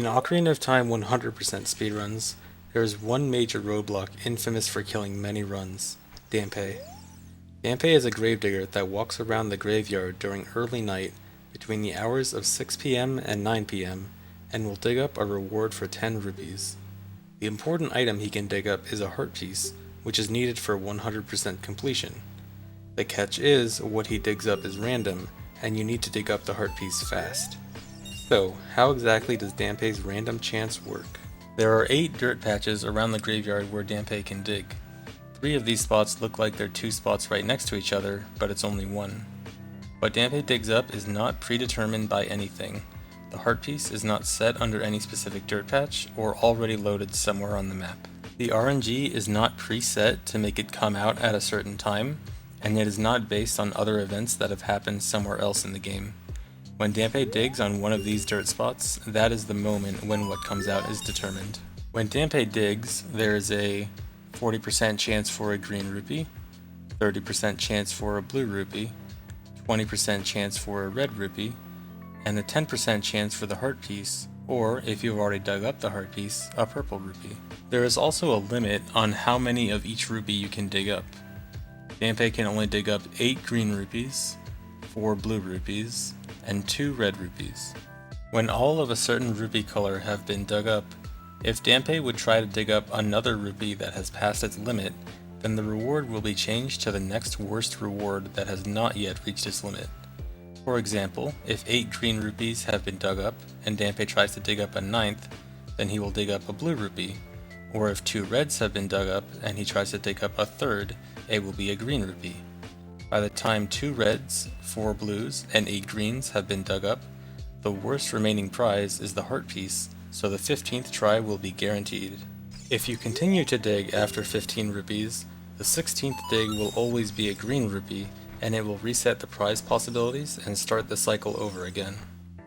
In Ocarina of Time 100% speedruns, there is one major roadblock infamous for killing many runs: Dampe. Dampe is a gravedigger that walks around the graveyard during early night between the hours of 6 p.m. and 9 p.m. and will dig up a reward for 10 rupees. The important item he can dig up is a heart piece, which is needed for 100% completion. The catch is, what he digs up is random, and you need to dig up the heart piece fast. So, how exactly does Dampe's random chance work? There are 8 dirt patches around the graveyard where Dampe can dig. 3 of these spots look like they're 2 spots right next to each other, but it's only 1. What Dampe digs up is not predetermined by anything. The heart piece is not set under any specific dirt patch or already loaded somewhere on the map. The RNG is not preset to make it come out at a certain time, and it is not based on other events that have happened somewhere else in the game. When Dampe digs on one of these dirt spots, that is the moment when what comes out is determined. When Dampe digs, there is a 40% chance for a green rupee, 30% chance for a blue rupee, 20% chance for a red rupee, and a 10% chance for the heart piece, or if you've already dug up the heart piece, a purple rupee. There is also a limit on how many of each rupee you can dig up. Dampe can only dig up 8 green rupees, 4 blue rupees, and 2 red rupees. When all of a certain rupee color have been dug up, if Dampe would try to dig up another rupee that has passed its limit, then the reward will be changed to the next worst reward that has not yet reached its limit. For example, if 8 green rupees have been dug up, and Dampe tries to dig up a 9th, then he will dig up a blue rupee. Or if 2 reds have been dug up, and he tries to dig up a 3rd, it will be a green rupee. By the time 2 reds, 4 blues, and 8 greens have been dug up, the worst remaining prize is the heart piece, so the 15th try will be guaranteed. If you continue to dig after 15 rupees, the 16th dig will always be a green rupee, and it will reset the prize possibilities and start the cycle over again.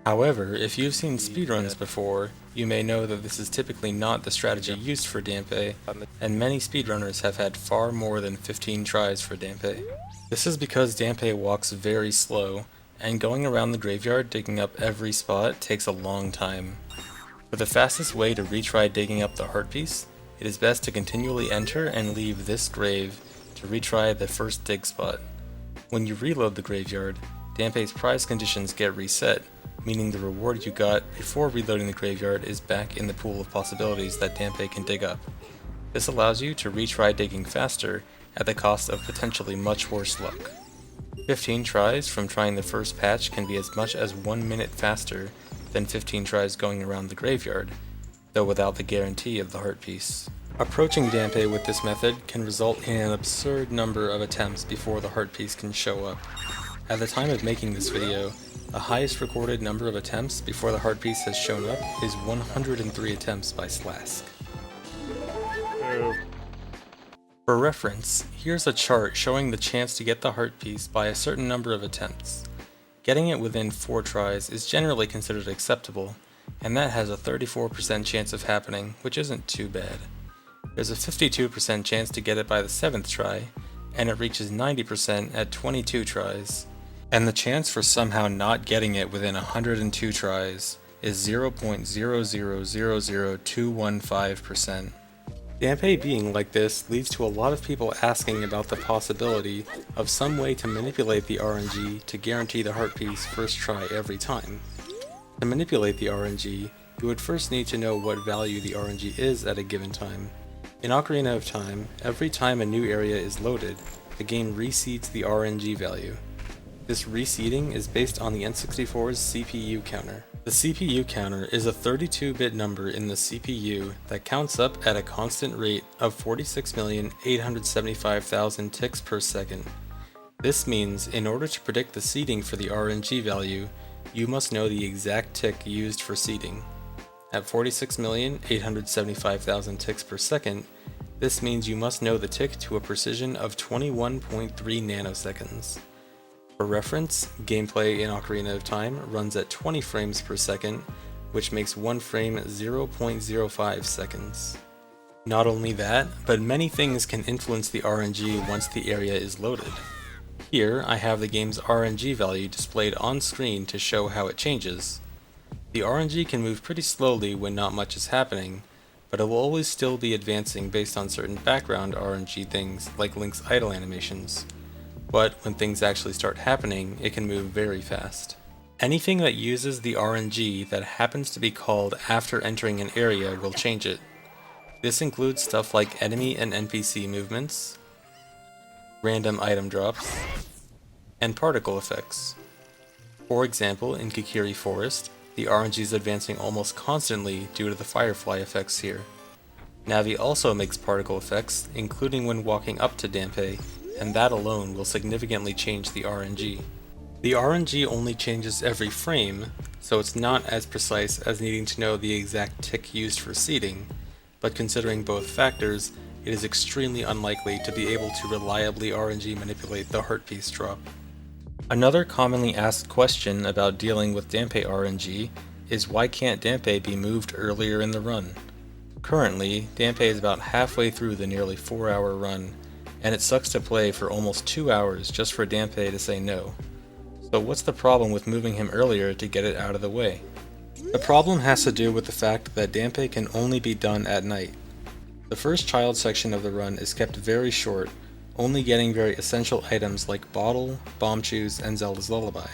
However, if you've seen speedruns before, you may know that this is typically not the strategy used for Dampe, and many speedrunners have had far more than 15 tries for Dampe. This is because Dampe walks very slow, and going around the graveyard digging up every spot takes a long time. For the fastest way to retry digging up the heart piece, it is best to continually enter and leave this grave to retry the first dig spot. When you reload the graveyard, Dampe's prize conditions get reset, meaning the reward you got before reloading the graveyard is back in the pool of possibilities that Dampe can dig up. This allows you to retry digging faster at the cost of potentially much worse luck. 15 tries from trying the first patch can be as much as 1 minute faster than 15 tries going around the graveyard, though without the guarantee of the heart piece. Approaching Dampe with this method can result in an absurd number of attempts before the heart piece can show up. At the time of making this video, the highest recorded number of attempts before the heart piece has shown up is 103 attempts by Slask. For reference, here's a chart showing the chance to get the heart piece by a certain number of attempts. Getting it within 4 tries is generally considered acceptable, and that has a 34% chance of happening, which isn't too bad. There's a 52% chance to get it by the 7th try, and it reaches 90% at 22 tries. And the chance for somehow not getting it within 102 tries is 0.0000215%. Dampe being like this leads to a lot of people asking about the possibility of some way to manipulate the RNG to guarantee the heart piece first try every time. To manipulate the RNG, you would first need to know what value the RNG is at a given time. In Ocarina of Time, every time a new area is loaded, the game reseeds the RNG value. This reseeding is based on the N64's CPU counter. The CPU counter is a 32-bit number in the CPU that counts up at a constant rate of 46,875,000 ticks per second. This means in order to predict the seeding for the RNG value, you must know the exact tick used for seeding. At 46,875,000 ticks per second, this means you must know the tick to a precision of 21.3 nanoseconds. For reference, gameplay in Ocarina of Time runs at 20 frames per second, which makes 1 frame 0.05 seconds. Not only that, but many things can influence the RNG once the area is loaded. Here, I have the game's RNG value displayed on screen to show how it changes. The RNG can move pretty slowly when not much is happening, but it will always still be advancing based on certain background RNG things like Link's idle animations. But when things actually start happening, it can move very fast. Anything that uses the RNG that happens to be called after entering an area will change it. This includes stuff like enemy and NPC movements, random item drops, and particle effects. For example, in Kikiri Forest, the RNG is advancing almost constantly due to the firefly effects here. Navi also makes particle effects, including when walking up to Dampe, and that alone will significantly change the RNG. The RNG only changes every frame, so it's not as precise as needing to know the exact tick used for seeding, but considering both factors, it is extremely unlikely to be able to reliably RNG manipulate the heart piece drop. Another commonly asked question about dealing with Dampe RNG is why can't Dampe be moved earlier in the run? Currently, Dampe is about halfway through the nearly 4-hour run, and it sucks to play for almost 2 hours just for Dampe to say no. So what's the problem with moving him earlier to get it out of the way? The problem has to do with the fact that Dampe can only be done at night. The first child section of the run is kept very short, only getting very essential items like Bottle, Bomb Chews, and Zelda's Lullaby.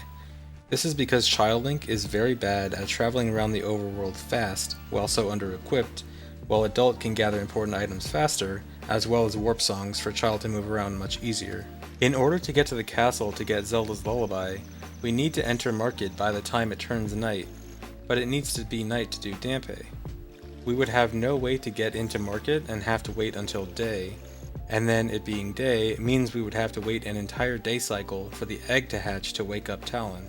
This is because Child Link is very bad at traveling around the overworld fast while so under-equipped, while Adult can gather important items faster, as well as warp songs for Child to move around much easier. In order to get to the castle to get Zelda's Lullaby, we need to enter Market by the time it turns night, but it needs to be night to do Dampe. We would have no way to get into Market and have to wait until day, and then it being day means we would have to wait an entire day cycle for the egg to hatch to wake up Talon.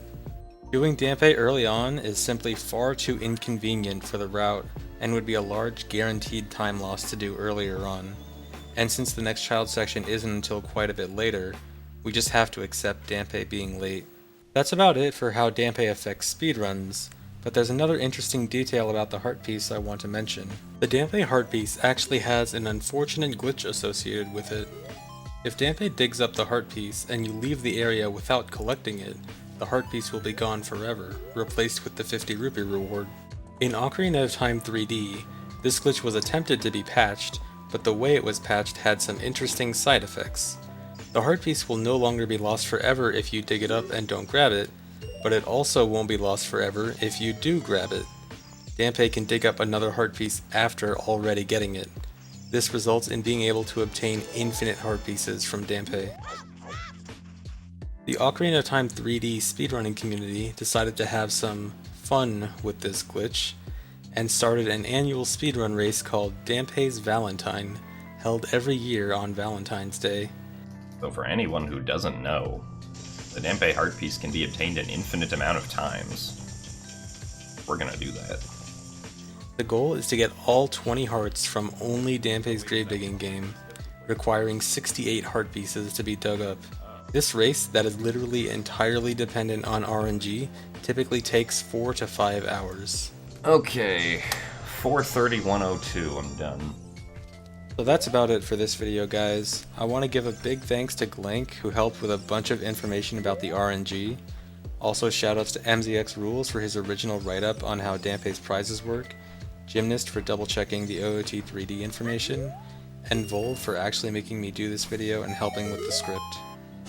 Doing Dampe early on is simply far too inconvenient for the route and would be a large guaranteed time loss to do earlier on. And since the next child section isn't until quite a bit later, we just have to accept Dampe being late. That's about it for how Dampe affects speedruns, but there's another interesting detail about the heart piece I want to mention. The Dampe heart piece actually has an unfortunate glitch associated with it. If Dampe digs up the heart piece and you leave the area without collecting it, the heart piece will be gone forever, replaced with the 50 rupee reward. In Ocarina of Time 3D, this glitch was attempted to be patched, but the way it was patched had some interesting side effects. The heart piece will no longer be lost forever if you dig it up and don't grab it, but it also won't be lost forever if you do grab it. Dampe can dig up another heart piece after already getting it. This results in being able to obtain infinite heart pieces from Dampe. The Ocarina of Time 3D speedrunning community decided to have some fun with this glitch, and started an annual speedrun race called Dampe's Valentine, held every year on Valentine's Day. So for anyone who doesn't know, the Dampe heart piece can be obtained an infinite amount of times. We're gonna do that. The goal is to get all 20 hearts from only Dampe's gravedigging game, requiring 68 heart pieces to be dug up. This race, that is literally entirely dependent on RNG, typically takes 4 to 5 hours. Okay, 4:31:02, I'm done. So that's about it for this video, guys. I want to give a big thanks to Glank, who helped with a bunch of information about the RNG. Also shoutouts to MZX Rules for his original write-up on how Dampe's prizes work, Gymnast for double-checking the OOT 3D information, and Volv for actually making me do this video and helping with the script.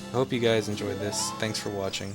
I hope you guys enjoyed this. Thanks for watching.